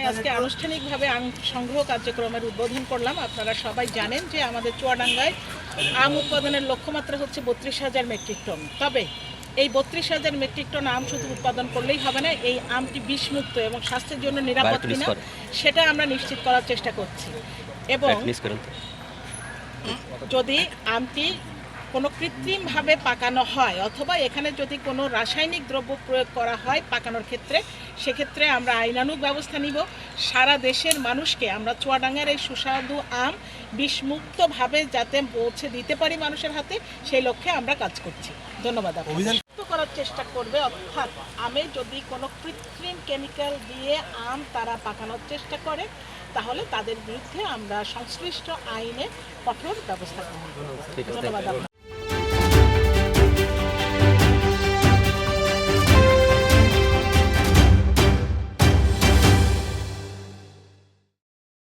আজকে আনুষ্ঠানিকভাবে আম সংগ্রহ কার্যক্রমের উদ্বোধন করলাম। আপনারা সবাই জানেন যে আমাদের চুয়াডাঙ্গায় আম উৎপাদনের লক্ষ্যমাত্রা হচ্ছে 32,000 মেট্রিক টন। তবে এই 32,000 মেট্রিক টন আম শুধু উৎপাদন করলেই হবে না, এই আমটি বিষমুক্ত এবং স্বাস্থ্যের জন্য নিরাপদ কিনা সেটা আমরা নিশ্চিত করার চেষ্টা করছি। এবং যদি আমটি কোনো কৃত্রিমভাবে পাকানো হয় অথবা এখানে যদি কোনো রাসায়নিক দ্রব্য প্রয়োগ করা হয় পাকানোর ক্ষেত্রে, সেক্ষেত্রে আমরা আইনানুগ ব্যবস্থা নিব। সারা দেশের মানুষকে আমরা চুয়াডাঙ্গার এই সুস্বাদু আম বিষমুক্তভাবে যাতে পৌঁছে দিতে পারি মানুষের হাতে, সেই লক্ষ্যে আমরা কাজ করছি। ধন্যবাদ। করার চেষ্টা করবে, অর্থাৎ আমে যদি কোনো কৃত্রিম কেমিক্যাল দিয়ে আম তারা পাকানোর চেষ্টা করে তাহলে তাদের বিরুদ্ধে আমরা সংশ্লিষ্ট আইনে কঠোর ব্যবস্থা গ্রহণ করব। ধন্যবাদ।